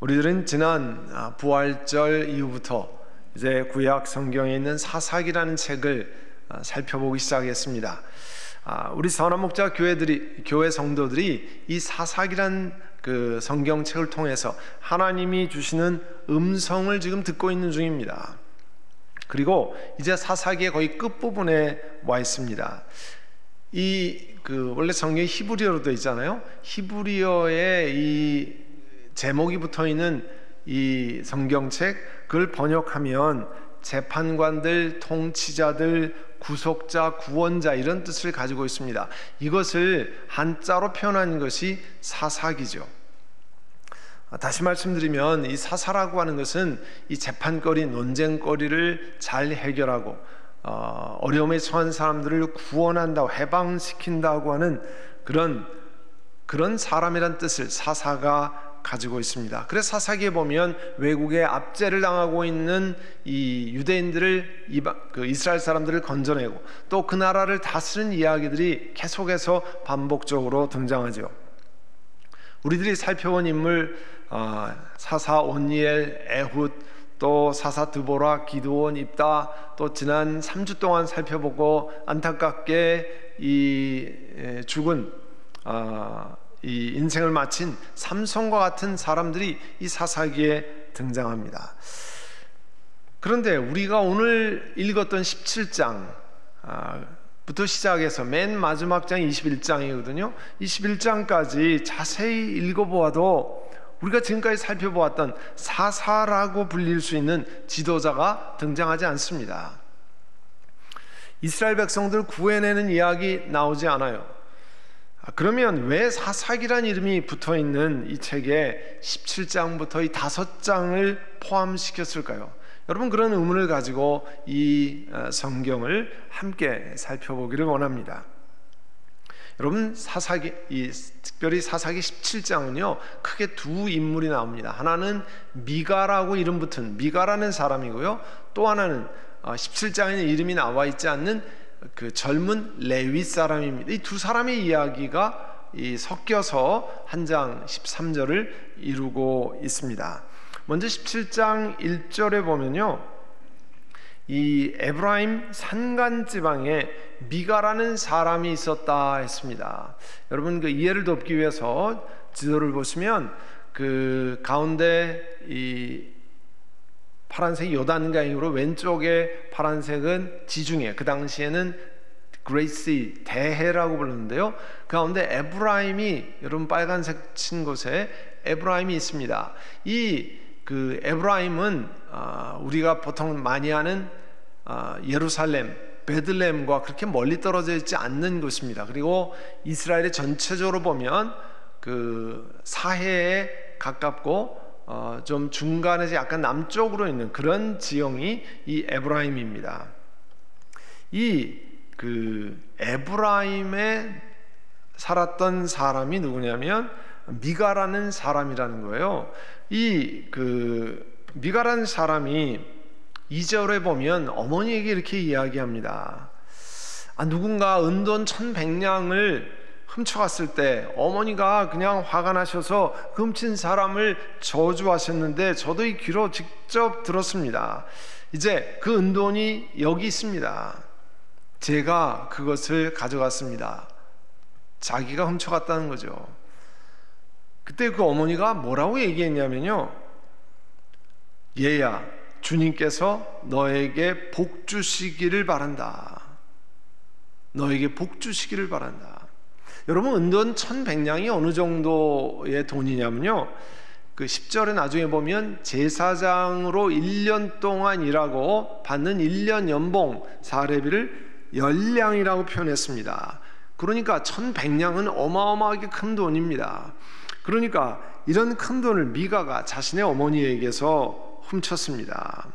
우리들은 지난 부활절 이후부터 이제 구약 성경에 있는 사사기라는 책을 살펴보기 시작했습니다. 우리 선한목자 교회 성도들이 이 사사기란 그 성경책을 통해서 하나님이 주시는 음성을 지금 듣고 있는 중입니다. 그리고 이제 사사기의 거의 끝부분에 와 있습니다. 원래 성경이 히브리어로 되어 있잖아요. 히브리어에 이 제목이 붙어 있는 이 성경책, 그걸 번역하면 재판관들, 통치자들, 구속자, 구원자 이런 뜻을 가지고 있습니다. 이것을 한자로 표현한 것이 사사기죠. 다시 말씀드리면 이 사사라고 하는 것은 이 재판거리, 논쟁거리를 잘 해결하고 어려움에 처한 사람들을 구원한다고, 해방시킨다고 하는 그런 사람이란 뜻을 사사가 가지고 있습니다. 그래서 사사기에 보면 외국에 압제를 당하고 있는 이 유대인들을 이스라엘 사람들을 건져내고 또 그 나라를 다스리는 이야기들이 계속해서 반복적으로 등장하죠. 우리들이 살펴본 인물 사사 온니엘, 에훗, 또 사사 드보라, 기드온, 입다, 또 지난 3주 동안 살펴보고 안타깝게 죽은 이 인생을 마친 삼손과 같은 사람들이 이 사사기에 등장합니다. 그런데 우리가 오늘 읽었던 17장부터 시작해서 맨 마지막 장이 21장이거든요. 21장까지 자세히 읽어보아도 우리가 지금까지 살펴보았던 사사라고 불릴 수 있는 지도자가 등장하지 않습니다. 이스라엘 백성들 구해내는 이야기 나오지 않아요. 그러면 왜 사사기란 이름이 붙어있는 이 책에 17장부터 이 5장을 포함시켰을까요? 여러분, 그런 의문을 가지고 이 성경을 함께 살펴보기를 원합니다. 여러분, 특별히 사사기 17장은요 크게 두 인물이 나옵니다. 하나는 미가라고 이름 붙은 미가라는 사람이고요, 또 하나는 17장에는 이름이 나와 있지 않는 그 젊은 레위 사람입니다. 이 두 사람의 이야기가 섞여서 한 장 13절을 이루고 있습니다. 먼저 17장 1절에 보면요, 이 에브라임 산간 지방에 미가라는 사람이 있었다 했습니다. 여러분, 그 이해를 돕기 위해서 지도를 보시면 그 가운데 이 파란색 요단강으로 왼쪽에 파란색은 지중해, 그 당시에는 그레이시, 대해라고 불렀는데요, 그 가운데 에브라임이, 여러분 빨간색 친 곳에 에브라임이 있습니다. 그 에브라임은 우리가 보통 많이 아는 예루살렘, 베들레헴과 그렇게 멀리 떨어져 있지 않는 곳입니다. 그리고 이스라엘의 전체적으로 보면 그 사해에 가깝고 좀 중간에서 약간 남쪽으로 있는 그런 지형이 이 에브라임입니다. 그 에브라임에 살았던 사람이 누구냐면 미가라는 사람이라는 거예요. 미가라는 사람이 2절에 보면 어머니에게 이렇게 이야기합니다. 누군가 은돈 1,100냥을 훔쳐갔을 때 어머니가 그냥 화가 나셔서 훔친 사람을 저주하셨는데 저도 이 귀로 직접 들었습니다. 이제 그 은돈이 여기 있습니다. 제가 그것을 가져갔습니다. 자기가 훔쳐갔다는 거죠. 그때 그 어머니가 뭐라고 얘기했냐면요, 얘야, 주님께서 너에게 복 주시기를 바란다. 너에게 복 주시기를 바란다. 여러분, 은돈 1,100냥이 어느 정도의 돈이냐면요, 그 10절에 나중에 보면 제사장으로 1년 동안 일하고 받는 1년 연봉 사례비를 10냥이라고 표현했습니다. 그러니까 1,100냥은 어마어마하게 큰 돈입니다. 그러니까 이런 큰 돈을 미가가 자신의 어머니에게서 훔쳤습니다.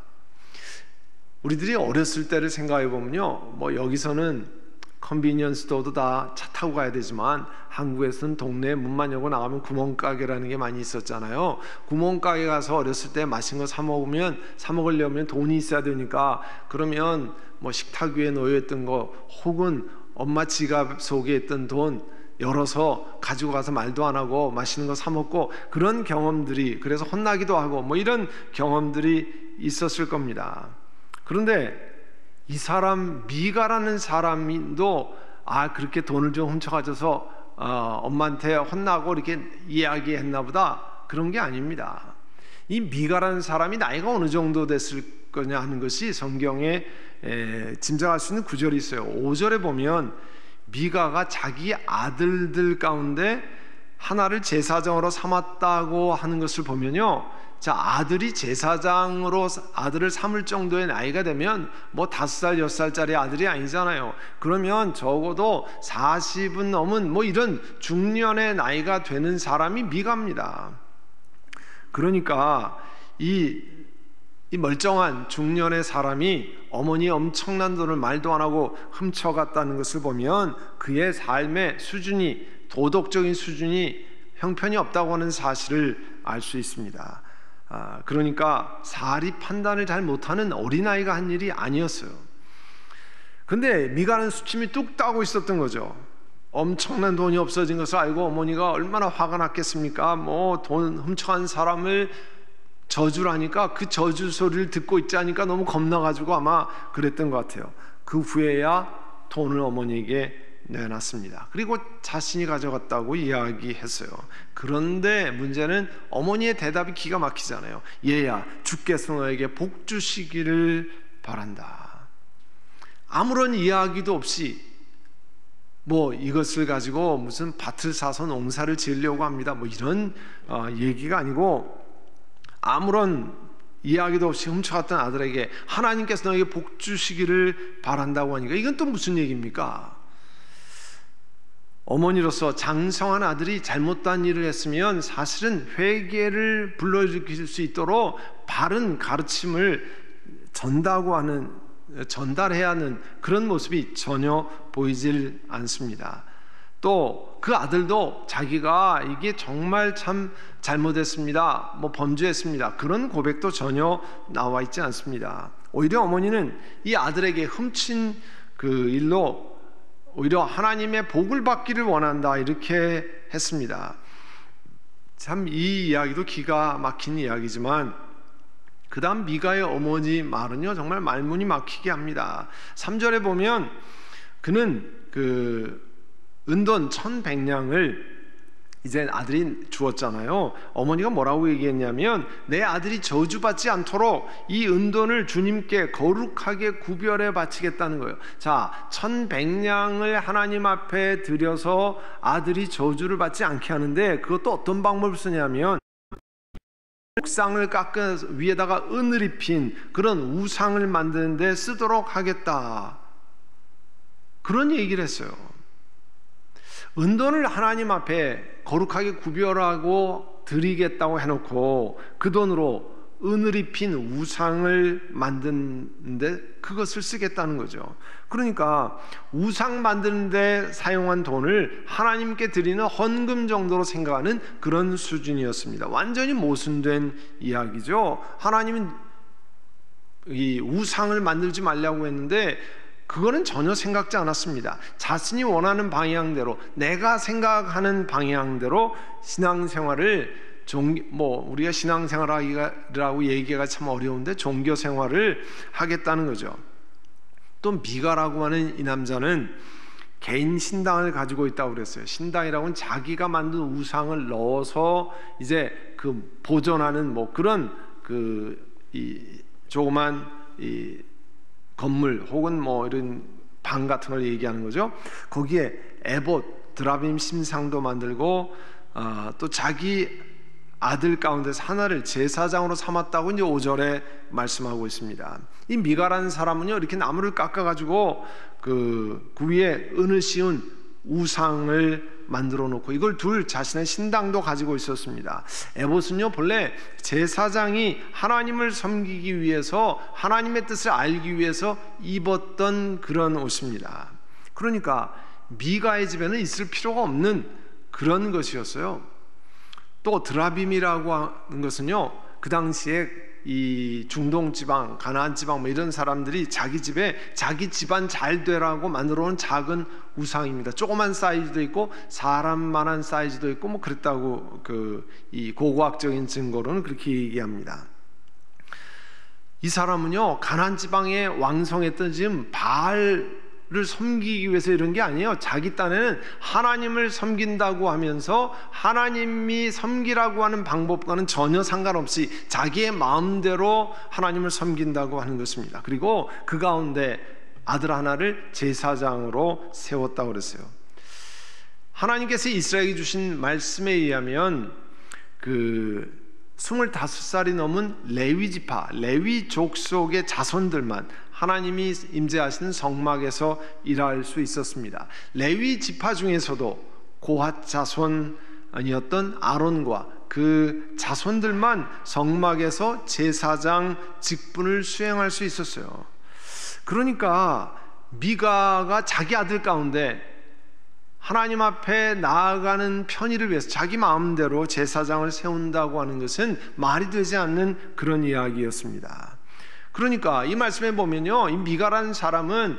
우리들이 어렸을 때를 생각해 보면요, 여기서는 컨비니언스 스토어도 다 차 타고 가야 되지만 한국에서는 동네에 문만 열고 나가면 구멍가게라는 게 많이 있었잖아요. 구멍가게 가서 어렸을 때 맛있는 거 사 먹으려면 돈이 있어야 되니까, 그러면 식탁 위에 놓여 있던 거 혹은 엄마 지갑 속에 있던 돈, 열어서 가지고 가서 말도 안 하고 맛있는 거 사 먹고 그런 경험들이, 그래서 혼나기도 하고 뭐 이런 경험들이 있었을 겁니다. 그런데 이 사람 미가라는 사람도 그렇게 돈을 좀 훔쳐가져서 엄마한테 혼나고 이렇게 이야기했나 보다, 그런 게 아닙니다. 이 미가라는 사람이 나이가 어느 정도 됐을 거냐 하는 것이 성경에 짐작할 수 있는 구절이 있어요. 5절에 보면 미가가 자기 아들들 가운데 하나를 제사장으로 삼았다고 하는 것을 보면요, 자, 아들이 제사장으로 아들을 삼을 정도의 나이가 되면 뭐 5살, 6살짜리 아들이 아니잖아요. 그러면 적어도 40은 넘은 뭐 이런 중년의 나이가 되는 사람이 미가입니다. 그러니까 이 멀쩡한 중년의 사람이 어머니의 엄청난 돈을 말도 안 하고 훔쳐갔다는 것을 보면 그의 삶의 수준이, 도덕적인 수준이 형편이 없다고 하는 사실을 알 수 있습니다. 그러니까 사리 판단을 잘 못하는 어린아이가 한 일이 아니었어요. 근데 미가는 수침이 뚝 따고 있었던 거죠. 엄청난 돈이 없어진 것을 알고 어머니가 얼마나 화가 났겠습니까? 뭐 돈 훔쳐간 사람을 저주를 하니까 그 저주 소리를 듣고 있지 않으니까 너무 겁나가지고 아마 그랬던 것 같아요. 그 후에야 돈을 어머니에게 내놨습니다. 그리고 자신이 가져갔다고 이야기했어요. 그런데 문제는 어머니의 대답이 기가 막히잖아요. 얘야, 주께서 너에게 복 주시기를 바란다. 아무런 이야기도 없이 뭐 이것을 가지고 무슨 밭을 사서 농사를 지으려고 합니다, 뭐 이런 얘기가 아니고, 아무런 이야기도 없이 훔쳐갔던 아들에게 하나님께서 너에게 복 주시기를 바란다고 하니까 이건 또 무슨 얘기입니까? 어머니로서 장성한 아들이 잘못된 일을 했으면 사실은 회개를 불러일으킬 수 있도록 바른 가르침을 전달해야 하는 그런 모습이 전혀 보이질 않습니다. 또 그 아들도 자기가 이게 정말 참 잘못했습니다, 뭐 범죄했습니다, 그런 고백도 전혀 나와 있지 않습니다. 오히려 어머니는 이 아들에게 훔친 그 일로 오히려 하나님의 복을 받기를 원한다, 이렇게 했습니다. 참 이 이야기도 기가 막힌 이야기지만 그 다음 미가의 어머니 말은요 정말 말문이 막히게 합니다. 3절에 보면 그는 그 은돈 1,100냥을 이제 아들이 주었잖아요. 어머니가 뭐라고 얘기했냐면 내 아들이 저주받지 않도록 이 은돈을 주님께 거룩하게 구별해 바치겠다는 거예요. 자, 1,100냥을 하나님 앞에 드려서 아들이 저주를 받지 않게 하는데, 그것도 어떤 방법을 쓰냐면 옥상을 깎아 위에다가 은을 입힌 그런 우상을 만드는 데 쓰도록 하겠다, 그런 얘기를 했어요. 은돈을 하나님 앞에 거룩하게 구별하고 드리겠다고 해놓고 그 돈으로 은을 입힌 우상을 만드는데 그것을 쓰겠다는 거죠. 그러니까 우상 만드는데 사용한 돈을 하나님께 드리는 헌금 정도로 생각하는 그런 수준이었습니다. 완전히 모순된 이야기죠. 하나님은 이 우상을 만들지 말라고 했는데 그거는 전혀 생각지 않았습니다. 자신이 원하는 방향대로, 내가 생각하는 방향대로 신앙생활을 우리가 신앙생활이라고 얘기가 참 어려운데 종교생활을 하겠다는 거죠. 또 미가라고 하는 이 남자는 개인 신당을 가지고 있다고 그랬어요. 신당이라고는 자기가 만든 우상을 넣어서 이제 그 보존하는 뭐 그런 이 조그만 이 건물 혹은 뭐 이런 방 같은 걸 얘기하는 거죠. 거기에 에봇, 드라빔 심상도 만들고 또 자기 아들 가운데서 하나를 제사장으로 삼았다고 이제 5절에 말씀하고 있습니다. 이 미가라는 사람은요 이렇게 나무를 깎아가지고 그 위에 은을 씌운 우상을 만들어 놓고 이걸 둘 자신의 신당도 가지고 있었습니다. 에봇은요 본래 제사장이 하나님을 섬기기 위해서, 하나님의 뜻을 알기 위해서 입었던 그런 옷입니다. 그러니까 미가의 집에는 있을 필요가 없는 그런 것이었어요. 또 드라빔이라고 하는 것은요 그 당시에 이 중동 지방, 가나안 지방 뭐 이런 사람들이 자기 집에 자기 집안 잘 되라고 만들어 놓은 작은 우상입니다. 조그만 사이즈도 있고 사람만한 사이즈도 있고 뭐 그랬다고 이 고고학적인 증거로는 그렇게 얘기합니다. 이 사람은요, 가나안 지방에 왕성했던 지금 바알을 섬기기 위해서 이런 게 아니에요. 자기 딴에는 하나님을 섬긴다고 하면서 하나님이 섬기라고 하는 방법과는 전혀 상관없이 자기의 마음대로 하나님을 섬긴다고 하는 것입니다. 그리고 그 가운데 아들 하나를 제사장으로 세웠다고 그랬어요. 하나님께서 이스라엘에게 주신 말씀에 의하면 25살이 넘은 레위 지파, 레위 족속의 자손들만 하나님이 임재하시는 성막에서 일할 수 있었습니다. 레위 지파 중에서도 고핫 자손이었던 아론과 그 자손들만 성막에서 제사장 직분을 수행할 수 있었어요. 그러니까 미가가 자기 아들 가운데 하나님 앞에 나아가는 편의를 위해서 자기 마음대로 제사장을 세운다고 하는 것은 말이 되지 않는 그런 이야기였습니다. 그러니까 이 말씀에 보면요, 이 미가라는 사람은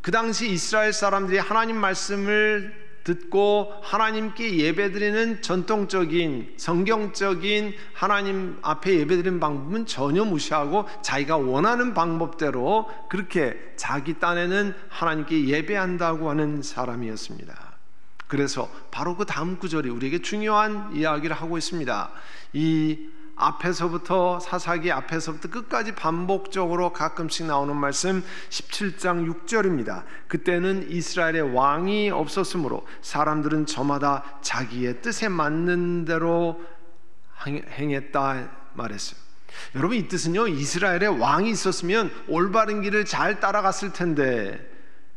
그 당시 이스라엘 사람들이 하나님 말씀을 듣고 하나님께 예배드리는 전통적인 성경적인 하나님 앞에 예배드리는 방법은 전혀 무시하고 자기가 원하는 방법대로 그렇게 자기 딴에는 하나님께 예배한다고 하는 사람이었습니다. 그래서 바로 그 다음 구절이 우리에게 중요한 이야기를 하고 있습니다. 이 앞에서부터 사사기 앞에서부터 끝까지 반복적으로 가끔씩 나오는 말씀 17장 6절입니다. 그때는 이스라엘의 왕이 없었으므로 사람들은 저마다 자기의 뜻에 맞는 대로 행했다 말했어요. 여러분, 이 뜻은요, 이스라엘의 왕이 있었으면 올바른 길을 잘 따라갔을 텐데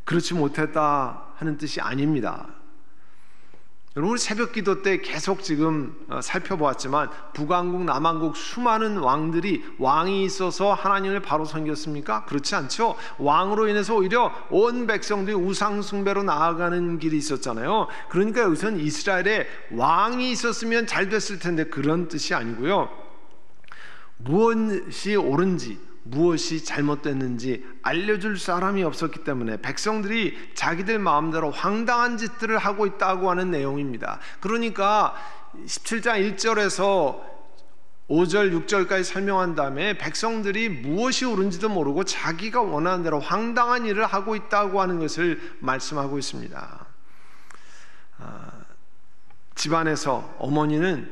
그렇지 못했다 하는 뜻이 아닙니다. 여러분, 새벽 기도 때 계속 지금 살펴보았지만 북왕국, 남왕국 수많은 왕들이 왕이 있어서 하나님을 바로 섬겼습니까? 그렇지 않죠. 왕으로 인해서 오히려 온 백성들이 우상 숭배로 나아가는 길이 있었잖아요. 그러니까 여기서는 이스라엘에 왕이 있었으면 잘 됐을 텐데 그런 뜻이 아니고요, 무엇이 옳은지 무엇이 잘못됐는지 알려줄 사람이 없었기 때문에 백성들이 자기들 마음대로 황당한 짓들을 하고 있다고 하는 내용입니다. 그러니까 17장 1절에서 5절 6절까지 설명한 다음에 백성들이 무엇이 옳은지도 모르고 자기가 원하는 대로 황당한 일을 하고 있다고 하는 것을 말씀하고 있습니다. 집안에서 어머니는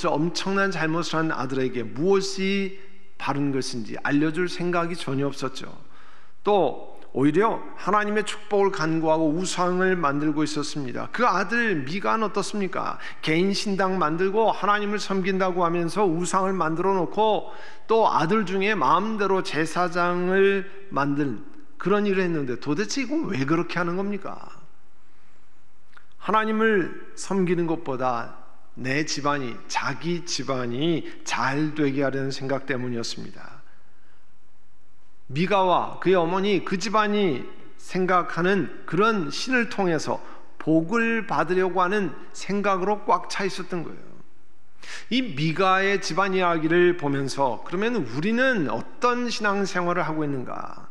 엄청난 잘못을 한 아들에게 무엇이 바른 것인지 알려줄 생각이 전혀 없었죠. 또 오히려 하나님의 축복을 간구하고 우상을 만들고 있었습니다. 그 아들 미가는 어떻습니까? 개인 신당 만들고 하나님을 섬긴다고 하면서 우상을 만들어 놓고 또 아들 중에 마음대로 제사장을 만든 그런 일을 했는데 도대체 이건 왜 그렇게 하는 겁니까? 하나님을 섬기는 것보다 내 집안이, 자기 집안이 잘 되게 하려는 생각 때문이었습니다. 미가와 그의 어머니, 그 집안이 생각하는 그런 신을 통해서 복을 받으려고 하는 생각으로 꽉 차 있었던 거예요. 이 미가의 집안 이야기를 보면서 그러면 우리는 어떤 신앙생활을 하고 있는가,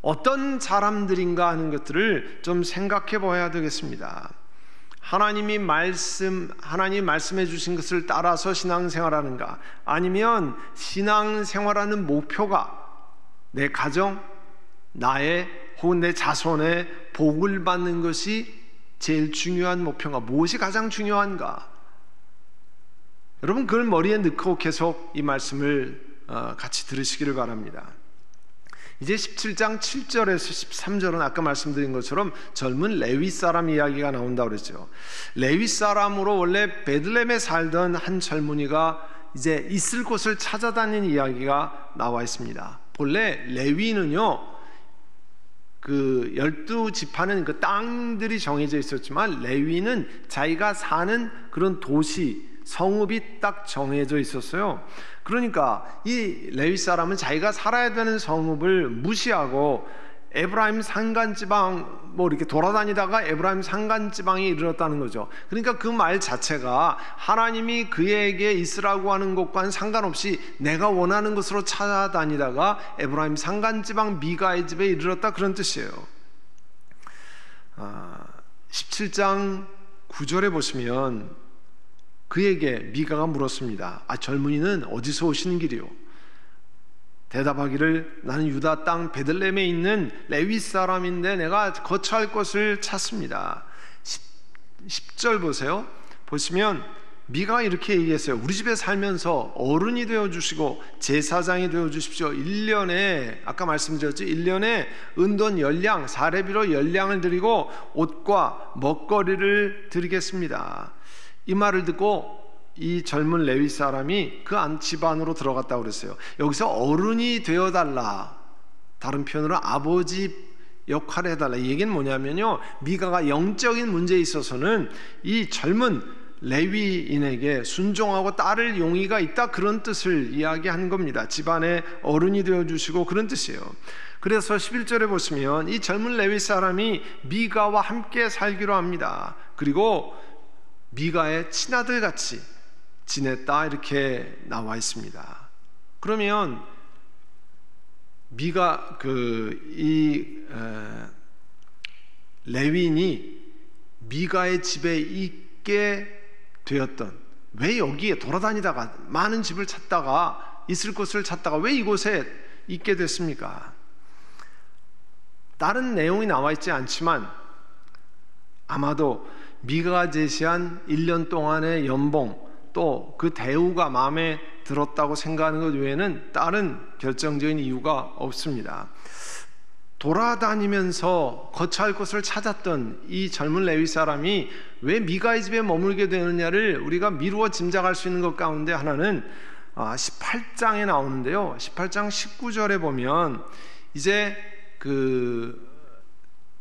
어떤 사람들인가 하는 것들을 좀 생각해 봐야 되겠습니다. 하나님 말씀해 주신 것을 따라서 신앙생활하는가, 아니면 신앙생활하는 목표가 내 가정, 나의 혹은 내 자손의 복을 받는 것이 제일 중요한 목표인가, 무엇이 가장 중요한가? 여러분, 그걸 머리에 넣고 계속 이 말씀을 같이 들으시기를 바랍니다. 이제 17장 7절에서 13절은 아까 말씀드린 것처럼 젊은 레위 사람 이야기가 나온다고 그랬죠. 레위 사람으로 원래 베들레헴에 살던 한 젊은이가 이제 있을 곳을 찾아다니는 이야기가 나와 있습니다. 본래 레위는요, 그 12지파는 그 땅들이 정해져 있었지만 레위는 자기가 사는 그런 도시, 성읍이 딱 정해져 있었어요. 그러니까 이 레위 사람은 자기가 살아야 되는 성읍을 무시하고 에브라임 산간지방 이렇게 돌아다니다가 에브라임 산간지방에 이르렀다는 거죠. 그러니까 그 말 자체가 하나님이 그에게 있으라고 하는 것과는 상관없이 내가 원하는 곳으로 찾아다니다가 에브라임 산간지방 미가의 집에 이르렀다, 그런 뜻이에요. 17장 9절에 보시면 그에게 미가가 물었습니다. 젊은이는 어디서 오시는 길이요? 대답하기를 나는 유다 땅 베들레헴에 있는 레위 사람인데 내가 거처할 곳을 찾습니다. 10절 보세요. 보시면 미가가 이렇게 얘기했어요. 우리 집에 살면서 어른이 되어주시고 제사장이 되어주십시오. 1년에 아까 말씀드렸죠, 1년에 은돈 10량 사레비로 10량을 드리고 옷과 먹거리를 드리겠습니다. 이 말을 듣고 이 젊은 레위 사람이 그 집 안으로 들어갔다고 그랬어요. 여기서 어른이 되어달라, 다른 표현으로 아버지 역할을 해달라, 이 얘기는 뭐냐면요, 미가가 영적인 문제에 있어서는 이 젊은 레위인에게 순종하고 따를 용의가 있다, 그런 뜻을 이야기한 겁니다. 집안의 어른이 되어주시고 그런 뜻이에요. 그래서 11절에 보시면 이 젊은 레위 사람이 미가와 함께 살기로 합니다. 그리고 미가의 친아들 같이 지냈다, 이렇게 나와 있습니다. 그러면 미가 레위인이 미가의 집에 있게 되었던, 왜 여기에 돌아다니다가 많은 집을 찾다가 있을 곳을 찾다가 왜 이곳에 있게 됐습니까? 다른 내용이 나와 있지 않지만 아마도 미가가 제시한 1년 동안의 연봉 또 그 대우가 마음에 들었다고 생각하는 것 외에는 다른 결정적인 이유가 없습니다. 돌아다니면서 거처할 곳을 찾았던 이 젊은 레위 사람이 왜 미가의 집에 머물게 되느냐를 우리가 미루어 짐작할 수 있는 것 가운데 하나는 18장에 나오는데요, 18장 19절에 보면 이제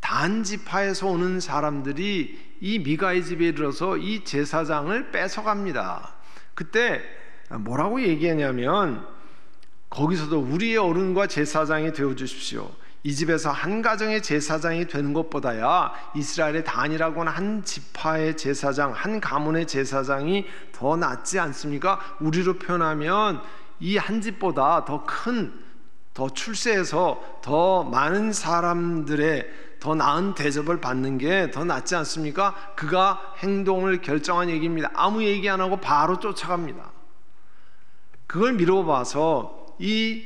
단 지파에서 오는 사람들이 이 미가의 집에 이르러서 이 제사장을 뺏어갑니다. 그때 뭐라고 얘기하냐면, 거기서도 우리의 어른과 제사장이 되어주십시오. 이 집에서 한 가정의 제사장이 되는 것보다야 이스라엘의 단이라고 하는 한 지파의 제사장, 한 가문의 제사장이 더 낫지 않습니까? 우리로 표현하면 이 한 집보다 더 출세해서 더 많은 사람들의 더 나은 대접을 받는 게 더 낫지 않습니까? 그가 행동을 결정한 얘기입니다. 아무 얘기 안 하고 바로 쫓아갑니다. 그걸 미뤄봐서 이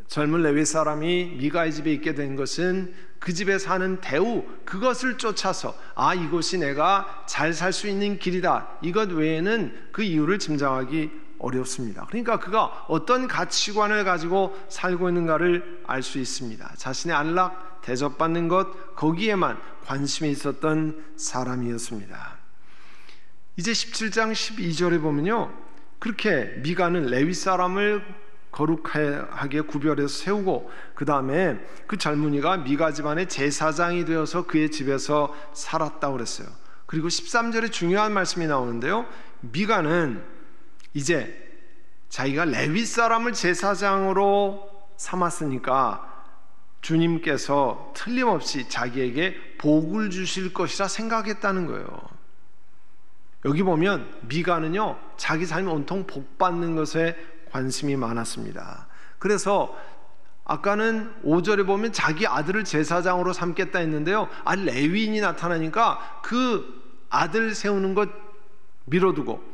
젊은 레위 사람이 미가의 집에 있게 된 것은 그 집에 사는 대우, 그것을 쫓아서 이곳이 내가 잘 살 수 있는 길이다, 이것 외에는 그 이유를 짐작하기 어렵습니다. 그러니까 그가 어떤 가치관을 가지고 살고 있는가를 알 수 있습니다. 자신의 안락, 대접받는 것, 거기에만 관심이 있었던 사람이었습니다. 이제 17장 12절에 보면요, 그렇게 미가는 레위 사람을 거룩하게 구별해서 세우고 그 다음에 그 젊은이가 미가 집안의 제사장이 되어서 그의 집에서 살았다고 그랬어요. 그리고 13절에 중요한 말씀이 나오는데요, 미가는 이제 자기가 레위 사람을 제사장으로 삼았으니까 주님께서 틀림없이 자기에게 복을 주실 것이라 생각했다는 거예요. 여기 보면 미가는요, 자기 삶이 온통 복 받는 것에 관심이 많았습니다. 그래서 아까는 5절에 보면 자기 아들을 제사장으로 삼겠다 했는데요, 레위인이 나타나니까 그 아들 세우는 것 미뤄두고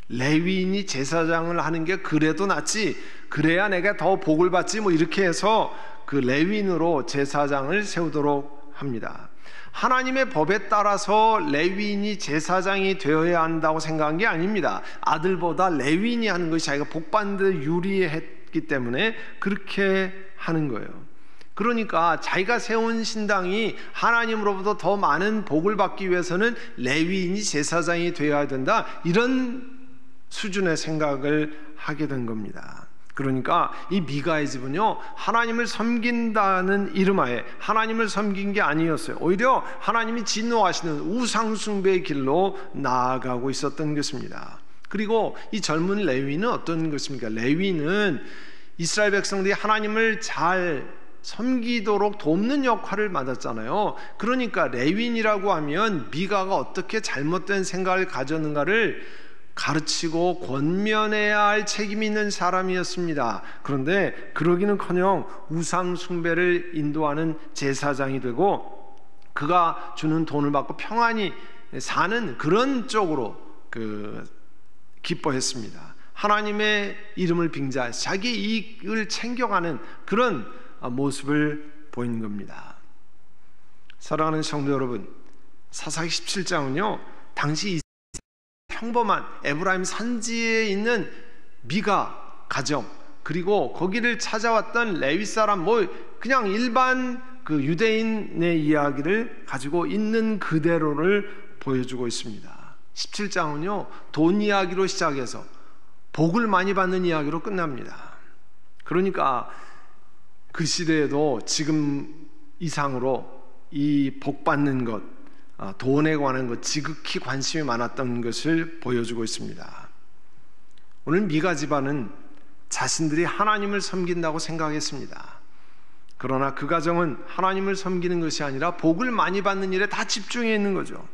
레위인이 제사장을 하는 게 그래도 낫지, 그래야 내가 더 복을 받지, 이렇게 해서 그 레위인으로 제사장을 세우도록 합니다. 하나님의 법에 따라서 레위인이 제사장이 되어야 한다고 생각한 게 아닙니다. 아들보다 레위인이 하는 것이 자기가 복받는 데 유리했기 때문에 그렇게 하는 거예요. 그러니까 자기가 세운 신당이 하나님으로부터 더 많은 복을 받기 위해서는 레위인이 제사장이 되어야 된다, 이런 수준의 생각을 하게 된 겁니다. 그러니까 이 미가의 집은요, 하나님을 섬긴다는 이름하에 하나님을 섬긴 게 아니었어요. 오히려 하나님이 진노하시는 우상숭배의 길로 나아가고 있었던 것입니다. 그리고 이 젊은 레위는 어떤 것입니까? 레위는 이스라엘 백성들이 하나님을 잘 섬기도록 돕는 역할을 맡았잖아요. 그러니까 레위인이라고 하면 미가가 어떻게 잘못된 생각을 가졌는가를 가르치고 권면해야 할 책임이 있는 사람이었습니다. 그런데 그러기는커녕 우상 숭배를 인도하는 제사장이 되고 그가 주는 돈을 받고 평안히 사는 그런 쪽으로 기뻐했습니다. 하나님의 이름을 빙자해서 자기 이익을 챙겨가는 그런 모습을 보이는 겁니다. 사랑하는 성도 여러분, 사사기 17장은요 당시 평범한 에브라임 산지에 있는 미가 가정, 그리고 거기를 찾아왔던 레위 사람, 그냥 일반 유대인의 이야기를 가지고 있는 그대로를 보여주고 있습니다. 17장은요 돈 이야기로 시작해서 복을 많이 받는 이야기로 끝납니다. 그러니까 그 시대에도 지금 이상으로 이 복 받는 것, 돈에 관한 것 지극히 관심이 많았던 것을 보여주고 있습니다. 오늘 미가 집안은 자신들이 하나님을 섬긴다고 생각했습니다. 그러나 그 가정은 하나님을 섬기는 것이 아니라 복을 많이 받는 일에 다 집중해 있는 거죠.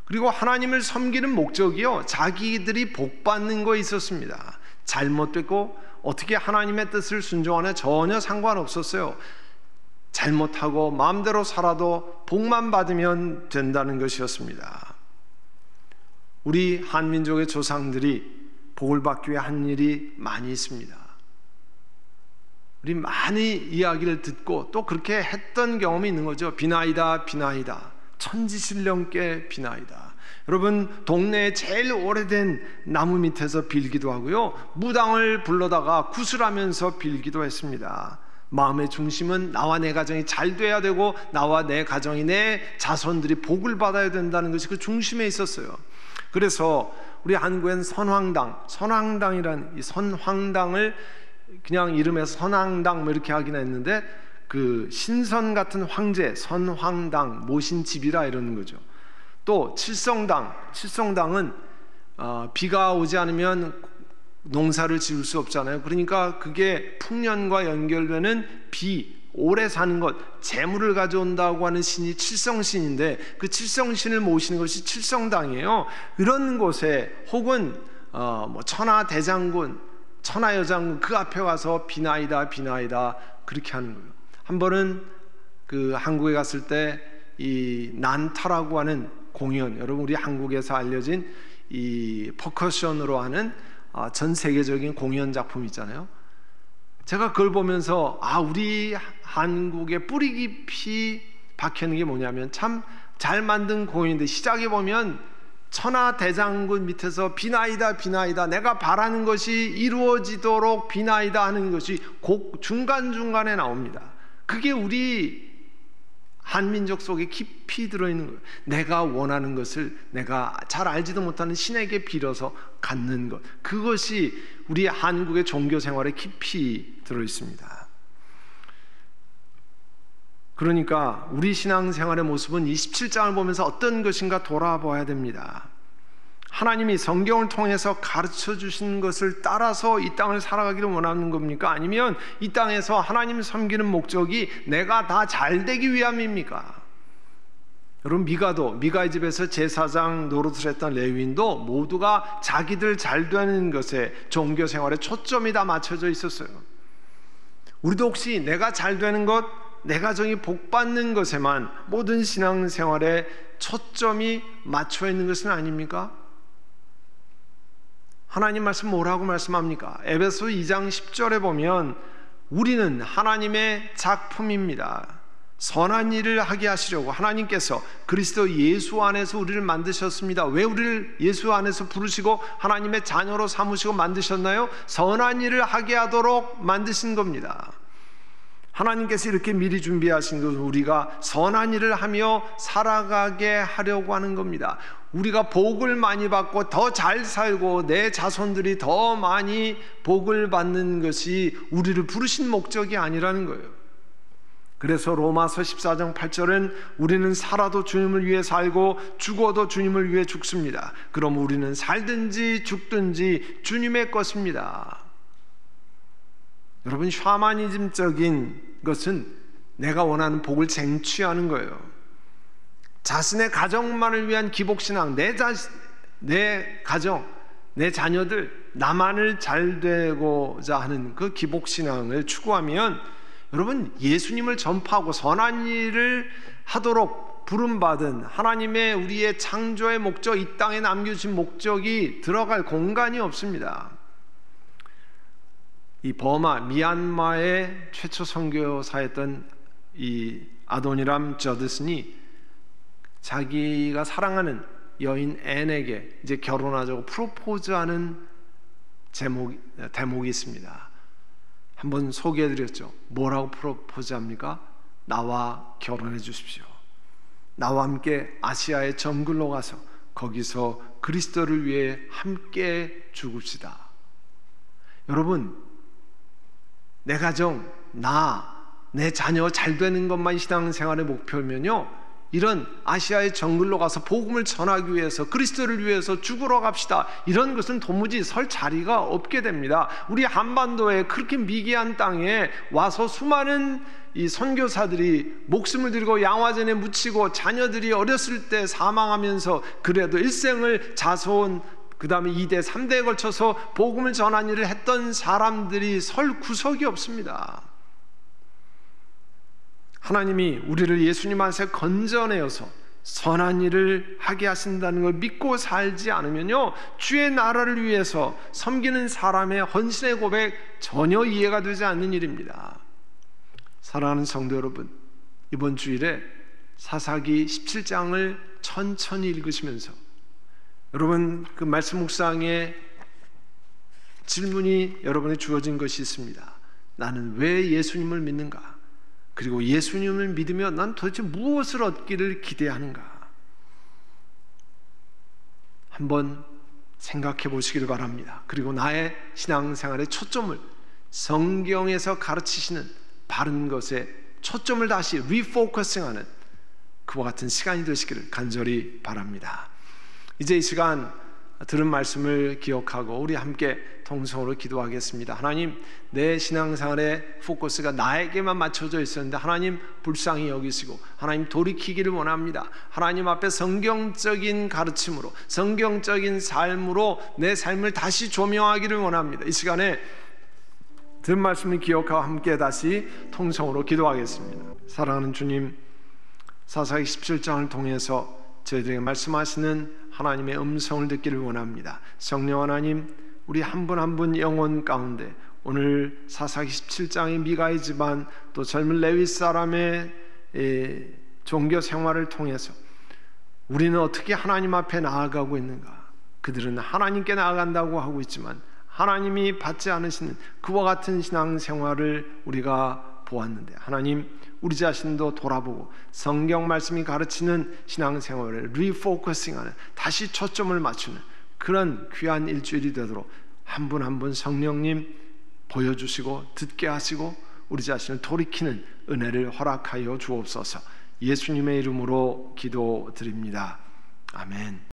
그리고 하나님을 섬기는 목적이요 자기들이 복 받는 거에 있었습니다. 잘못됐고 어떻게 하나님의 뜻을 순종하냐 전혀 상관없었어요. 잘못하고 마음대로 살아도 복만 받으면 된다는 것이었습니다. 우리 한민족의 조상들이 복을 받기 위해 한 일이 많이 있습니다. 우리 많이 이야기를 듣고 또 그렇게 했던 경험이 있는 거죠. 비나이다 비나이다, 천지신령께 비나이다. 여러분, 동네에 제일 오래된 나무 밑에서 빌기도 하고요, 무당을 불러다가 구슬하면서 빌기도 했습니다. 마음의 중심은 나와 내 가정이 잘 돼야 되고 나와 내 가정이, 내 자손들이 복을 받아야 된다는 것이 그 중심에 있었어요. 그래서 우리 한국엔 선황당이라는 이 선황당을 그냥 이름에서 선황당 이렇게 하긴 했는데 그 신선 같은 황제, 선황당, 모신집이라 이러는 거죠. 또 칠성당은 비가 오지 않으면 농사를 지을 수 없잖아요. 그러니까 그게 풍년과 연결되는 오래 사는 것, 재물을 가져온다고 하는 신이 칠성신인데 그 칠성신을 모시는 것이 칠성당이에요. 이런 곳에 혹은 천하대장군, 천하여장군 그 앞에 가서 비나이다 비나이다 그렇게 하는 거예요. 한 번은 그 한국에 갔을 때 이 난타라고 하는 공연, 여러분 우리 한국에서 알려진 이 퍼커션으로 하는 전 세계적인 공연 작품 있잖아요. 제가 그걸 보면서 우리 한국의 뿌리 깊이 박혀있는 게 뭐냐면 참 잘 만든 공연인데 시작에 보면 천하대장군 밑에서 비나이다 비나이다, 내가 바라는 것이 이루어지도록 비나이다 하는 것이 중간중간에 나옵니다. 그게 우리 한민족 속에 깊이 들어있는 거예요. 내가 원하는 것을 내가 잘 알지도 못하는 신에게 빌어서 갖는 것, 그것이 우리 한국의 종교 생활에 깊이 들어있습니다. 그러니까 우리 신앙생활의 모습은 27장을 보면서 어떤 것인가 돌아봐야 됩니다. 하나님이 성경을 통해서 가르쳐 주신 것을 따라서 이 땅을 살아가기를 원하는 겁니까? 아니면 이 땅에서 하나님을 섬기는 목적이 내가 다 잘 되기 위함입니까? 여러분, 미가의 집에서 제사장 노릇을 했던 레위인도 모두가 자기들 잘 되는 것에, 종교 생활에 초점이 다 맞춰져 있었어요. 우리도 혹시 내가 잘 되는 것, 내 가정이 복 받는 것에만 모든 신앙생활에 초점이 맞춰 있는 것은 아닙니까? 하나님 말씀 뭐라고 말씀합니까? 에베소 2장 10절에 보면 우리는 하나님의 작품입니다. 선한 일을 하게 하시려고 하나님께서 그리스도 예수 안에서 우리를 만드셨습니다. 왜 우리를 예수 안에서 부르시고 하나님의 자녀로 삼으시고 만드셨나요? 선한 일을 하게 하도록 만드신 겁니다. 하나님께서 이렇게 미리 준비하신 것은 우리가 선한 일을 하며 살아가게 하려고 하는 겁니다. 우리가 복을 많이 받고 더 잘 살고 내 자손들이 더 많이 복을 받는 것이 우리를 부르신 목적이 아니라는 거예요. 그래서 로마서 14장 8절은 우리는 살아도 주님을 위해 살고 죽어도 주님을 위해 죽습니다. 그럼 우리는 살든지 죽든지 주님의 것입니다. 여러분, 샤머니즘적인 것은 내가 원하는 복을 쟁취하는 거예요. 자신의 가정만을 위한 기복신앙, 내 가정, 내 자녀들, 나만을 잘 되고자 하는 그 기복신앙을 추구하면 여러분, 예수님을 전파하고 선한 일을 하도록 부름받은 하나님의 우리의 창조의 목적, 이 땅에 남겨주신 목적이 들어갈 공간이 없습니다. 이 버마, 미얀마의 최초 선교사였던 이 아도니람 저드슨이 자기가 사랑하는 여인 앤에게 이제 결혼하자고 프로포즈하는 대목이 있습니다. 한번 소개해드렸죠. 뭐라고 프로포즈합니까? 나와 결혼해 주십시오. 나와 함께 아시아의 정글로 가서 거기서 그리스도를 위해 함께 죽읍시다. 여러분, 내 가정, 내 자녀 잘 되는 것만 신앙생활의 목표면요, 이런 아시아의 정글로 가서 복음을 전하기 위해서, 그리스도를 위해서 죽으러 갑시다, 이런 것은 도무지 설 자리가 없게 됩니다. 우리 한반도에 그렇게 미개한 땅에 와서 수많은 이 선교사들이 목숨을 들고 양화전에 묻히고 자녀들이 어렸을 때 사망하면서 그래도 일생을 자손, 그 다음에 2대, 3대에 걸쳐서 복음을 전한 일을 했던 사람들이 설 구석이 없습니다. 하나님이 우리를 예수님 안에서 건져내어서 선한 일을 하게 하신다는 걸 믿고 살지 않으면요, 주의 나라를 위해서 섬기는 사람의 헌신의 고백 전혀 이해가 되지 않는 일입니다. 사랑하는 성도 여러분, 이번 주일에 사사기 17장을 천천히 읽으시면서 여러분, 그 말씀 묵상에 질문이 여러분에 주어진 것이 있습니다. 나는 왜 예수님을 믿는가? 그리고 예수님을 믿으며 난 도대체 무엇을 얻기를 기대하는가? 한번 생각해 보시기를 바랍니다. 그리고 나의 신앙생활의 초점을 성경에서 가르치시는 바른 것에 초점을 다시 리포커싱하는 그와 같은 시간이 되시기를 간절히 바랍니다. 이제 이 시간 들은 말씀을 기억하고 우리 함께 통성으로 기도하겠습니다. 하나님, 내 신앙생활의 포커스가 나에게만 맞춰져 있었는데 하나님 불쌍히 여기시고 하나님 돌이키기를 원합니다. 하나님 앞에 성경적인 가르침으로, 성경적인 삶으로 내 삶을 다시 조명하기를 원합니다. 이 시간에 들은 말씀을 기억하고 함께 다시 통성으로 기도하겠습니다. 사랑하는 주님, 사사기 17장을 통해서 저희들에게 말씀하시는 하나님의 음성을 듣기를 원합니다. 성령 하나님, 우리 한 분 한 분 영혼 가운데 오늘 사사기 17장의 미가의 집안, 또 젊은 레위 사람의 종교 생활을 통해서 우리는 어떻게 하나님 앞에 나아가고 있는가? 그들은 하나님께 나아간다고 하고 있지만 하나님이 받지 않으시는 그와 같은 신앙생활을 우리가 보았는데, 하나님, 우리 자신도 돌아보고 성경 말씀이 가르치는 신앙생활을 리포커싱하는, 다시 초점을 맞추는 그런 귀한 일주일이 되도록 한 분 한 분 성령님 보여주시고 듣게 하시고 우리 자신을 돌이키는 은혜를 허락하여 주옵소서. 예수님의 이름으로 기도드립니다. 아멘.